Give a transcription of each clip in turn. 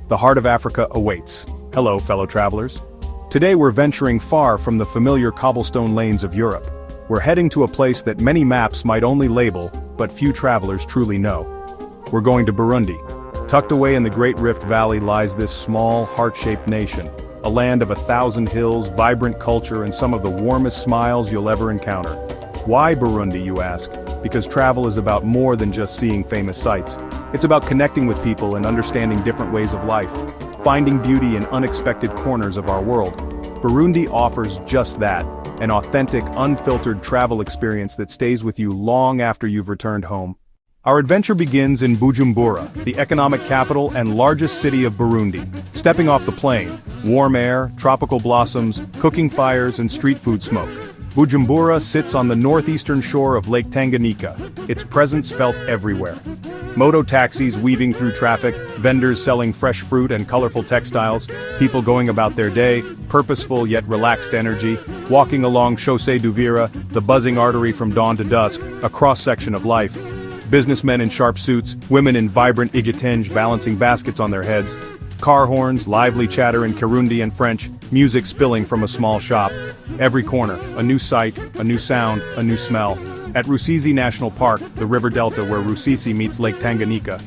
The heart of Africa awaits. Hello, fellow travelers. Today we're venturing far from the familiar cobblestone lanes of Europe. We're heading to a place that many maps might only label, but few travelers truly know. We're going to Burundi. Tucked away in the Great Rift Valley lies this small, heart-shaped nation, a land of 1,000 hills, vibrant culture, and some of the warmest smiles you'll ever encounter. Why Burundi, you ask? Because travel is about more than just seeing famous sights. It's about connecting with people and understanding different ways of life, finding beauty in unexpected corners of our world. Burundi offers just that, an authentic, unfiltered travel experience that stays with you long after you've returned home. Our adventure begins in Bujumbura, the economic capital and largest city of Burundi. Stepping off the plane, warm air, tropical blossoms, cooking fires, and street food smoke. Bujumbura sits on the northeastern shore of Lake Tanganyika, its presence felt everywhere. Moto taxis weaving through traffic, vendors selling fresh fruit and colorful textiles, people going about their day, purposeful yet relaxed energy, walking along Chaussée d'Uvira, the buzzing artery from dawn to dusk, a cross-section of life. Businessmen in sharp suits, women in vibrant igitenge balancing baskets on their heads, car horns, lively chatter in Kirundi and French, music spilling from a small shop. Every corner, a new sight, a new sound, a new smell. At Rusizi National Park, the river delta where Rusizi meets Lake Tanganyika,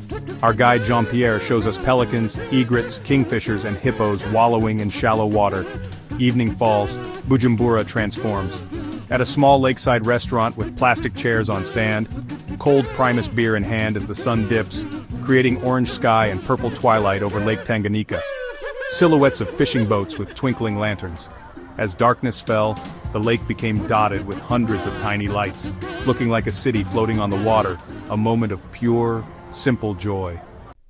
our guide Jean-Pierre shows us pelicans, egrets, kingfishers, and hippos wallowing in shallow water. Evening falls, Bujumbura transforms. At a small lakeside restaurant with plastic chairs on sand, cold Primus beer in hand as the sun dips, creating orange sky and purple twilight over Lake Tanganyika. Silhouettes of fishing boats with twinkling lanterns. As darkness fell, the lake became dotted with hundreds of tiny lights, looking like a city floating on the water, a moment of pure, simple joy.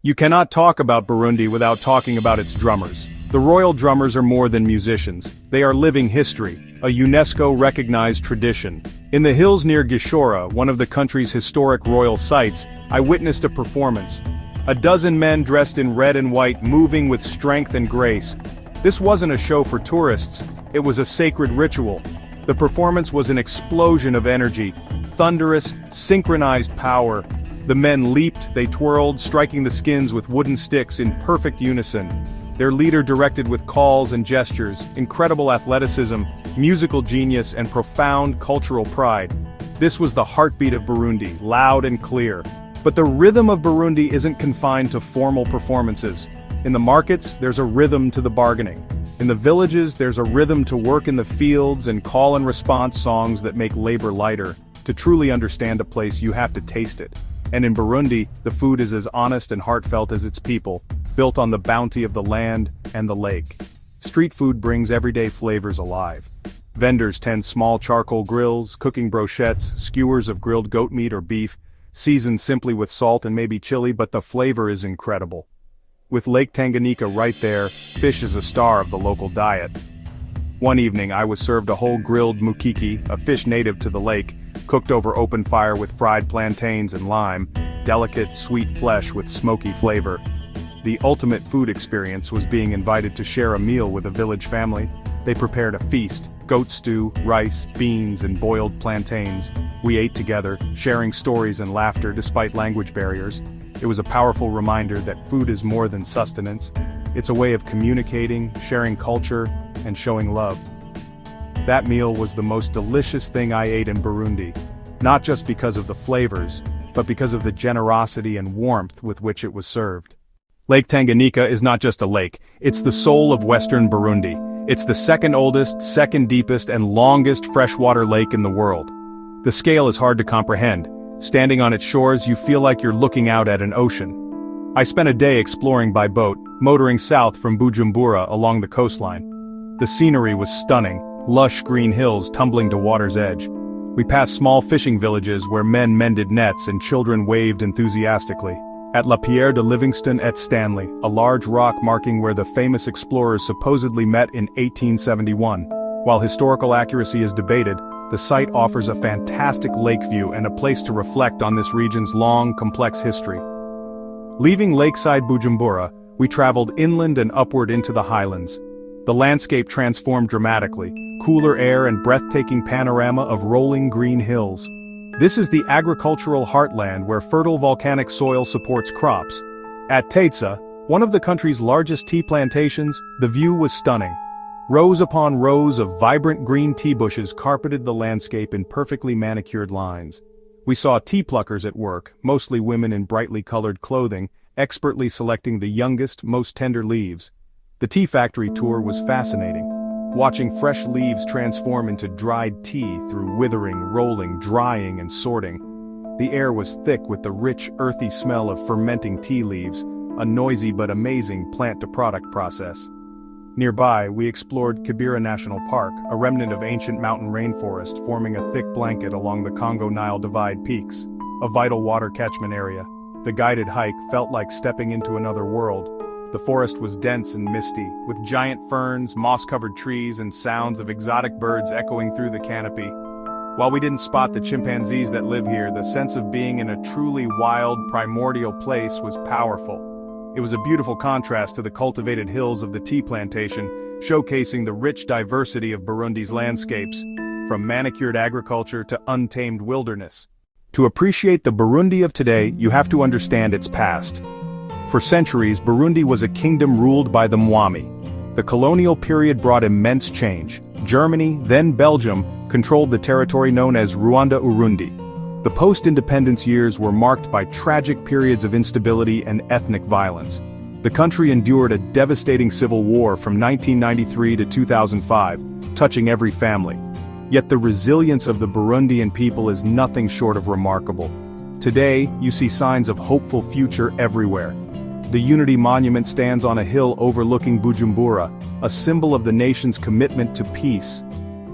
You cannot talk about Burundi without talking about its drummers. The royal drummers are more than musicians. They are living history, a UNESCO-recognized tradition. In the hills near Gishora, one of the country's historic royal sites, I witnessed a performance. A dozen men dressed in red and white moving with strength and grace. This wasn't a show for tourists, it was a sacred ritual. The performance was an explosion of energy, thunderous, synchronized power. The men leaped, they twirled, striking the skins with wooden sticks in perfect unison. Their leader directed with calls and gestures, incredible athleticism, musical genius, and profound cultural pride. This was the heartbeat of Burundi, loud and clear. But the rhythm of Burundi isn't confined to formal performances. In the markets, there's a rhythm to the bargaining. In the villages, there's a rhythm to work in the fields and call and response songs that make labor lighter. To truly understand a place, you have to taste it. And in Burundi, the food is as honest and heartfelt as its people, built on the bounty of the land and the lake. Street food brings everyday flavors alive. Vendors tend small charcoal grills, cooking brochettes, skewers of grilled goat meat or beef, seasoned simply with salt and maybe chili, but the flavor is incredible. With Lake Tanganyika right there, fish is a star of the local diet. One evening I was served a whole grilled mukiki, a fish native to the lake, cooked over open fire with fried plantains and lime, delicate, sweet flesh with smoky flavor. The ultimate food experience was being invited to share a meal with a village family. They prepared a feast, goat stew, rice, beans, and boiled plantains. We ate together, sharing stories and laughter despite language barriers. It was a powerful reminder that food is more than sustenance. It's a way of communicating, sharing culture, and showing love. That meal was the most delicious thing I ate in Burundi, not just because of the flavors, but because of the generosity and warmth with which it was served. Lake Tanganyika is not just a lake, it's the soul of western Burundi. It's the second oldest, second deepest, and longest freshwater lake in the world. The scale is hard to comprehend. Standing on its shores, you feel like you're looking out at an ocean. I spent a day exploring by boat, motoring south from Bujumbura along the coastline. The scenery was stunning, lush green hills tumbling to water's edge. We passed small fishing villages where men mended nets and children waved enthusiastically. At La Pierre de Livingston et Stanley, a large rock marking where the famous explorers supposedly met in 1871. While historical accuracy is debated, the site offers a fantastic lake view and a place to reflect on this region's long, complex history. Leaving lakeside Bujumbura, we traveled inland and upward into the highlands. The landscape transformed dramatically, cooler air and breathtaking panorama of rolling green hills. This is the agricultural heartland where fertile volcanic soil supports crops. At Tetsa, One of the country's largest tea plantations, the view was stunning. Rows upon rows of vibrant green tea bushes carpeted the landscape in perfectly manicured lines. We saw tea pluckers at work, mostly women in brightly colored clothing, expertly selecting the youngest, most tender leaves. The tea factory tour was fascinating, watching fresh leaves transform into dried tea through withering, rolling, drying, and sorting. The air was thick with the rich, earthy smell of fermenting tea leaves, a noisy but amazing plant-to-product process. Nearby, we explored Kibera National Park, a remnant of ancient mountain rainforest forming a thick blanket along the Congo-Nile Divide peaks, a vital water catchment area. The guided hike felt like stepping into another world. The forest was dense and misty, with giant ferns, moss-covered trees, and sounds of exotic birds echoing through the canopy. While we didn't spot the chimpanzees that live here, the sense of being in a truly wild, primordial place was powerful. It was a beautiful contrast to the cultivated hills of the tea plantation, showcasing the rich diversity of Burundi's landscapes, from manicured agriculture to untamed wilderness. To appreciate the Burundi of today, you have to understand its past. For centuries, Burundi was a kingdom ruled by the Mwami. The colonial period brought immense change. Germany, then Belgium, controlled the territory known as Rwanda-Urundi. The post-independence years were marked by tragic periods of instability and ethnic violence. The country endured a devastating civil war from 1993 to 2005, touching every family. Yet the resilience of the Burundian people is nothing short of remarkable. Today, you see signs of hopeful future everywhere. The Unity Monument stands on a hill overlooking Bujumbura, a symbol of the nation's commitment to peace.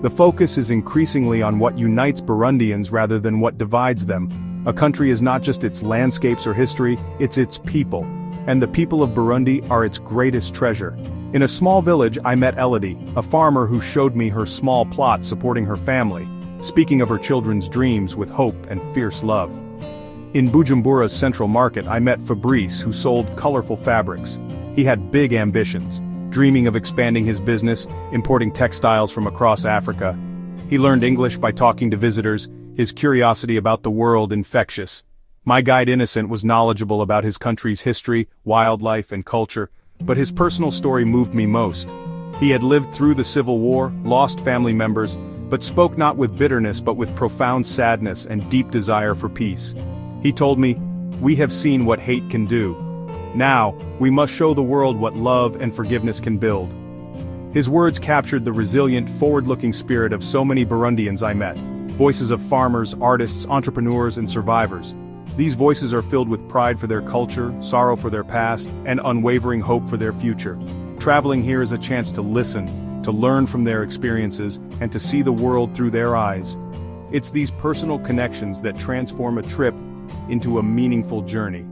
The focus is increasingly on what unites Burundians rather than what divides them. A country is not just its landscapes or history, it's its people. And the people of Burundi are its greatest treasure. In a small village, I met Elodie, a farmer who showed me her small plot supporting her family, speaking of her children's dreams with hope and fierce love. In Bujumbura's central market, I met Fabrice, who sold colorful fabrics. He had big ambitions, dreaming of expanding his business, importing textiles from across Africa. He learned English by talking to visitors, his curiosity about the world infectious. My guide Innocent was knowledgeable about his country's history, wildlife, and culture, but his personal story moved me most. He had lived through the Civil War, lost family members, but spoke not with bitterness but with profound sadness and deep desire for peace. He told me, "We have seen what hate can do. Now, we must show the world what love and forgiveness can build." His words captured the resilient, forward-looking spirit of so many Burundians I met. Voices of farmers, artists, entrepreneurs, and survivors. These voices are filled with pride for their culture, sorrow for their past, and unwavering hope for their future. Traveling here is a chance to listen, to learn from their experiences, and to see the world through their eyes. It's these personal connections that transform a trip into a meaningful journey.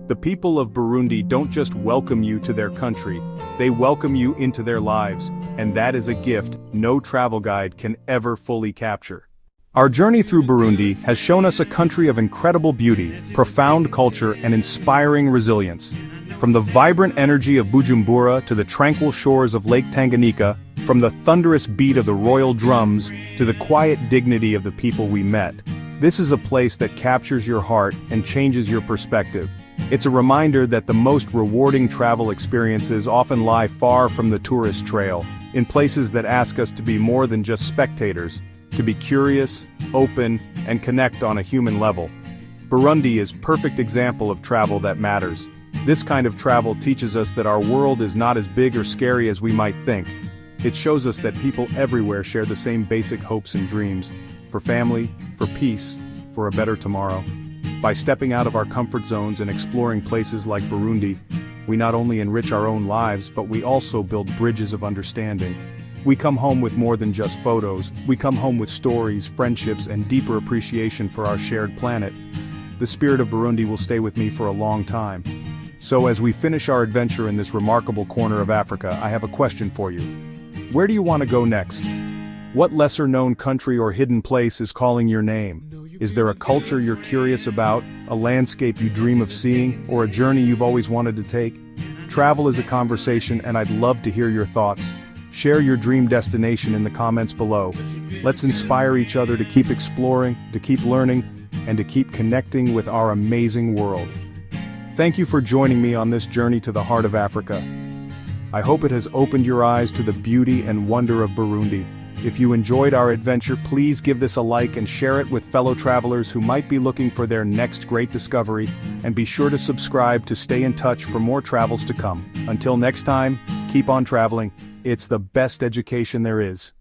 The people of Burundi don't just welcome you to their country, they welcome you into their lives, and that is a gift no travel guide can ever fully capture. Our journey through Burundi has shown us a country of incredible beauty, profound culture, and inspiring resilience. From the vibrant energy of Bujumbura to the tranquil shores of Lake Tanganyika, from the thunderous beat of the royal drums to the quiet dignity of the people we met, this is a place that captures your heart and changes your perspective. It's a reminder that the most rewarding travel experiences often lie far from the tourist trail, in places that ask us to be more than just spectators, to be curious, open, and connect on a human level. Burundi is a perfect example of travel that matters. This kind of travel teaches us that our world is not as big or scary as we might think. It shows us that people everywhere share the same basic hopes and dreams, for family, for peace, for a better tomorrow. By stepping out of our comfort zones and exploring places like Burundi, we not only enrich our own lives, but we also build bridges of understanding. We come home with more than just photos, we come home with stories, friendships, and deeper appreciation for our shared planet. The spirit of Burundi will stay with me for a long time. So as we finish our adventure in this remarkable corner of Africa, I have a question for you. Where do you want to go next? What lesser-known country or hidden place is calling your name? Is there a culture you're curious about, a landscape you dream of seeing, or a journey you've always wanted to take? Travel is a conversation, and I'd love to hear your thoughts. Share your dream destination in the comments below. Let's inspire each other to keep exploring, to keep learning, and to keep connecting with our amazing world. Thank you for joining me on this journey to the heart of Africa. I hope it has opened your eyes to the beauty and wonder of Burundi. If you enjoyed our adventure, please give this a like and share it with fellow travelers who might be looking for their next great discovery, and be sure to subscribe to stay in touch for more travels to come. Until next time, keep on traveling. It's the best education there is.